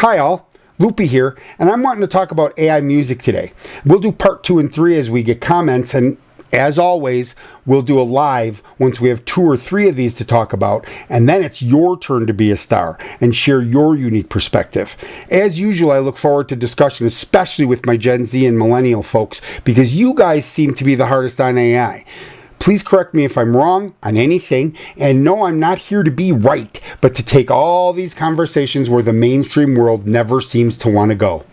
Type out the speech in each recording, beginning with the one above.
Hi all, Loopi here, and I'm wanting to talk about AI music today. We'll do part 2 and 3 as we get comments, and as always, we'll do a live once we have 2 or 3 of these to talk about, and then it's your turn to be a star and share your unique perspective. As usual, I look forward to discussion, especially with my Gen Z and millennial folks, because you guys seem to be the hardest on AI. Please correct me if I'm wrong on anything, and no, I'm not here to be right, but to take all these conversations where the mainstream world never seems to want to go.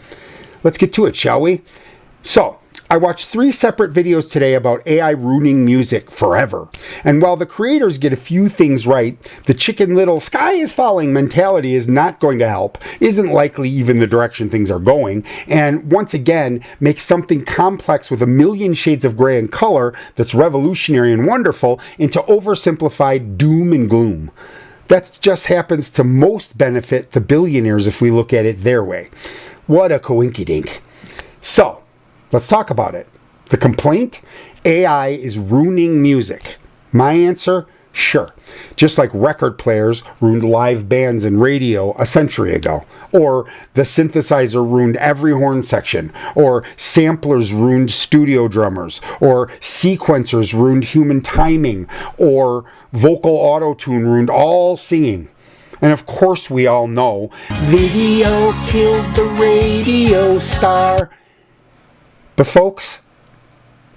Let's get to it, shall we? So, I watched 3 separate videos today about AI ruining music forever. And while the creators get a few things right, the Chicken Little sky is falling mentality is not going to help, isn't likely even the direction things are going, and once again makes something complex with a million shades of gray and color that's revolutionary and wonderful into oversimplified doom and gloom. That just happens to most benefit the billionaires if we look at it their way. What a coinkydink. So, let's talk about it. The complaint? AI is ruining music. My answer? Sure. Just like record players ruined live bands and radio a century ago. Or the synthesizer ruined every horn section. Or samplers ruined studio drummers. Or sequencers ruined human timing. Or vocal auto-tune ruined all singing. And of course we all know, video killed the radio star. But folks,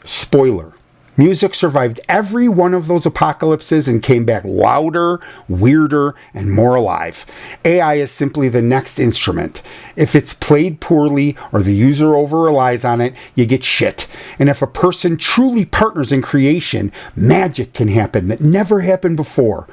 spoiler, music survived every one of those apocalypses and came back louder, weirder, and more alive. AI is simply the next instrument. If it's played poorly or the user over-relies on it, you get shit. And if a person truly partners in creation, magic can happen that never happened before.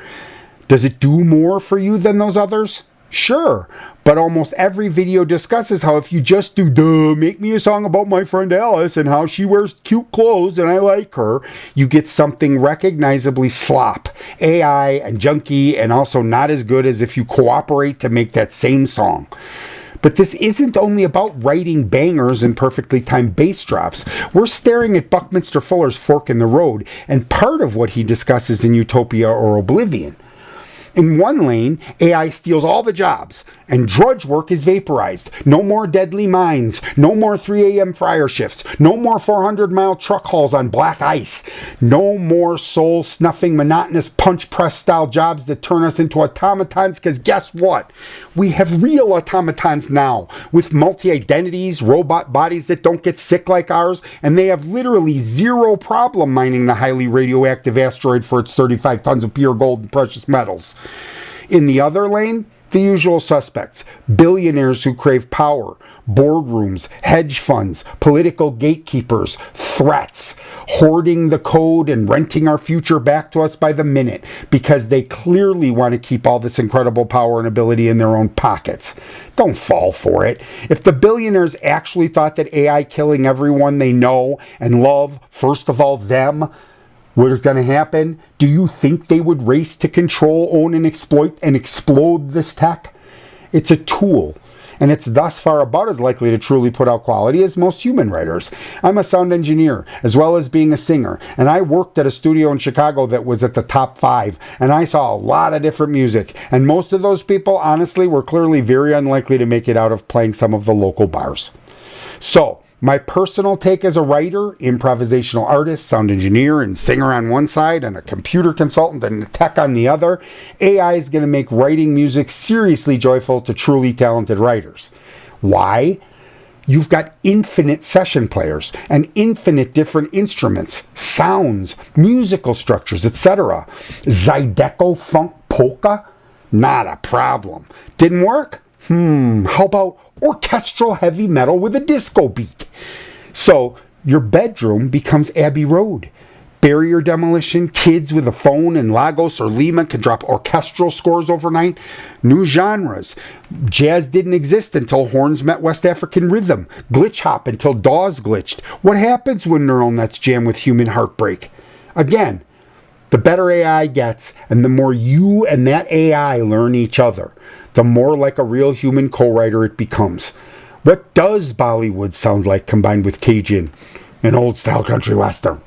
Does it do more for you than those others? Sure, but almost every video discusses how if you just do, make me a song about my friend Alice and how she wears cute clothes and I like her, you get something recognizably slop, AI and junky, and also not as good as if you cooperate to make that same song. But this isn't only about writing bangers and perfectly timed bass drops. We're staring at Buckminster Fuller's fork in the road, and part of what he discusses in Utopia or Oblivion. In one lane, AI steals all the jobs, and drudge work is vaporized. No more deadly mines, no more 3 a.m. fryer shifts, no more 400-mile truck hauls on black ice, no more soul-snuffing, monotonous punch-press-style jobs that turn us into automatons, because guess what? We have real automatons now, with multi-identities, robot bodies that don't get sick like ours, and they have literally zero problem mining the highly radioactive asteroid for its 35 tons of pure gold and precious metals. In the other lane, the usual suspects, billionaires who crave power, boardrooms, hedge funds, political gatekeepers, threats, hoarding the code and renting our future back to us by the minute because they clearly want to keep all this incredible power and ability in their own pockets. Don't fall for it. If the billionaires actually thought that AI killing everyone they know and love, first of all them, what's going to happen? Do you think they would race to control, own, and exploit and explode this tech? It's a tool, and it's thus far about as likely to truly put out quality as most human writers. I'm a sound engineer, as well as being a singer, and I worked at a studio in Chicago that was at the top 5, and I saw a lot of different music, and most of those people, honestly, were clearly very unlikely to make it out of playing some of the local bars. So, my personal take as a writer, improvisational artist, sound engineer, and singer on one side, and a computer consultant and tech on the other, AI is going to make writing music seriously joyful to truly talented writers. Why? You've got infinite session players and infinite different instruments, sounds, musical structures, etc. Zydeco funk polka? Not a problem. Didn't work? How about orchestral heavy metal with a disco beat? So your bedroom becomes Abbey Road. Barrier demolition, kids with a phone in Lagos or Lima can drop orchestral scores overnight. New genres. Jazz didn't exist until horns met West African rhythm. Glitch hop until DAWs glitched. What happens when neural nets jam with human heartbreak? Again, the better AI gets, and the more you and that AI learn each other, the more like a real human co-writer it becomes. What does Bollywood sound like combined with Cajun and old-style country western?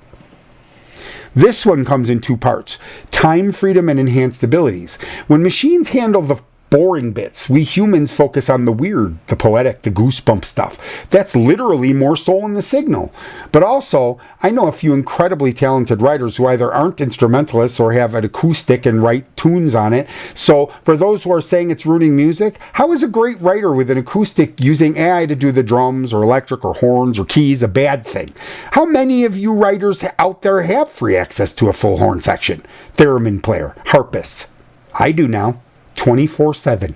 This one comes in 2 parts, time freedom and enhanced abilities. When machines handle the boring bits. We humans focus on the weird, the poetic, the goosebump stuff. That's literally more soul in the signal. But also, I know a few incredibly talented writers who either aren't instrumentalists or have an acoustic and write tunes on it. So for those who are saying it's ruining music, how is a great writer with an acoustic using AI to do the drums or electric or horns or keys a bad thing? How many of you writers out there have free access to a full horn section? Theremin player, harpist. I do now. 24/7.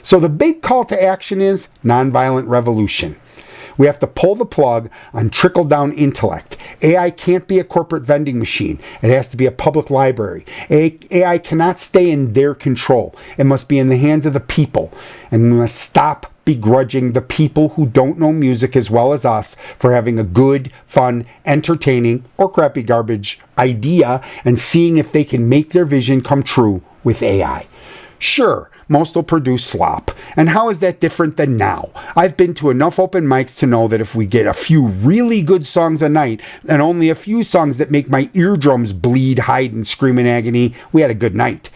So the big call to action is nonviolent revolution. We have to pull the plug on trickle-down intellect. AI can't be a corporate vending machine. It has to be a public library. AI cannot stay in their control. It must be in the hands of the people. And we must stop begrudging the people who don't know music as well as us for having a good, fun, entertaining, or crappy garbage idea and seeing if they can make their vision come true with AI. Sure, most will produce slop. And how is that different than now? I've been to enough open mics to know that if we get a few really good songs a night and only a few songs that make my eardrums bleed, hide, and scream in agony, we had a good night.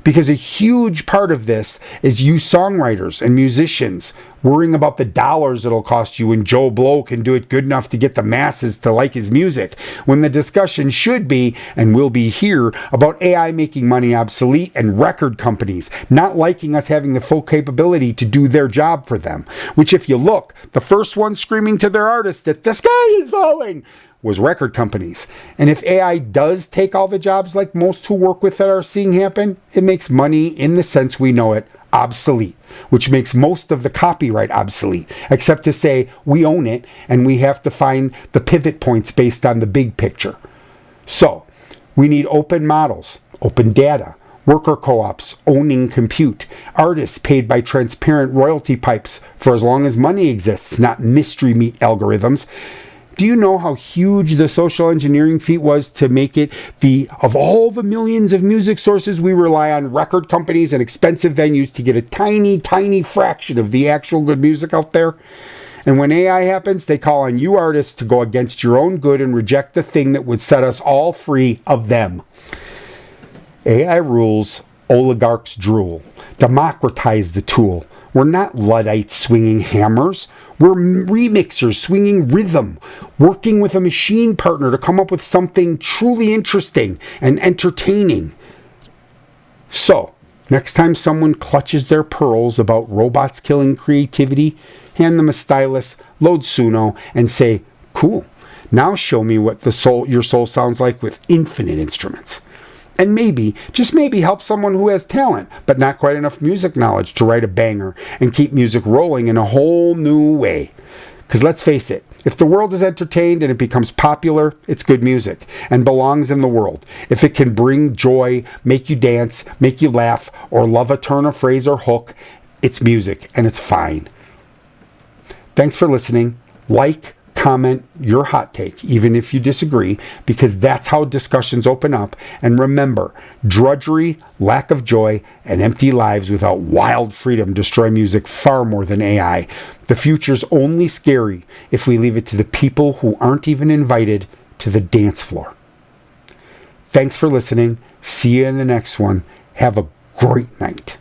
Because a huge part of this is you songwriters and musicians worrying about the dollars it'll cost you when Joe Blow can do it good enough to get the masses to like his music, when the discussion should be, and will be here, about AI making money obsolete and record companies not liking us having the full capability to do their job for them. Which, if you look, the first one screaming to their artists that the sky is falling was record companies. And if AI does take all the jobs like most who work with it are seeing happen, it makes money in the sense we know it obsolete, which makes most of the copyright obsolete, except to say we own it and we have to find the pivot points based on the big picture. So we need open models, open data, worker co-ops owning compute, artists paid by transparent royalty pipes for as long as money exists, not mystery meat algorithms. Do you know how huge the social engineering feat was to make it of all the millions of music sources we rely on, record companies and expensive venues to get a tiny, tiny fraction of the actual good music out there? And when AI happens, they call on you artists to go against your own good and reject the thing that would set us all free of them. AI rules, oligarchs drool. Democratize the tool. We're not Luddites swinging hammers. We're remixers swinging rhythm, working with a machine partner to come up with something truly interesting and entertaining. So, next time someone clutches their pearls about robots killing creativity, hand them a stylus, load Suno, and say, cool, now show me what your soul sounds like with infinite instruments. And maybe, just maybe, help someone who has talent, but not quite enough music knowledge to write a banger and keep music rolling in a whole new way. Because let's face it, if the world is entertained and it becomes popular, it's good music and belongs in the world. If it can bring joy, make you dance, make you laugh, or love a turn of phrase or hook, it's music and it's fine. Thanks for listening. Like, comment your hot take, even if you disagree, because that's how discussions open up. And remember, drudgery, lack of joy, and empty lives without wild freedom destroy music far more than AI. The future's only scary if we leave it to the people who aren't even invited to the dance floor. Thanks for listening. See you in the next one. Have a great night.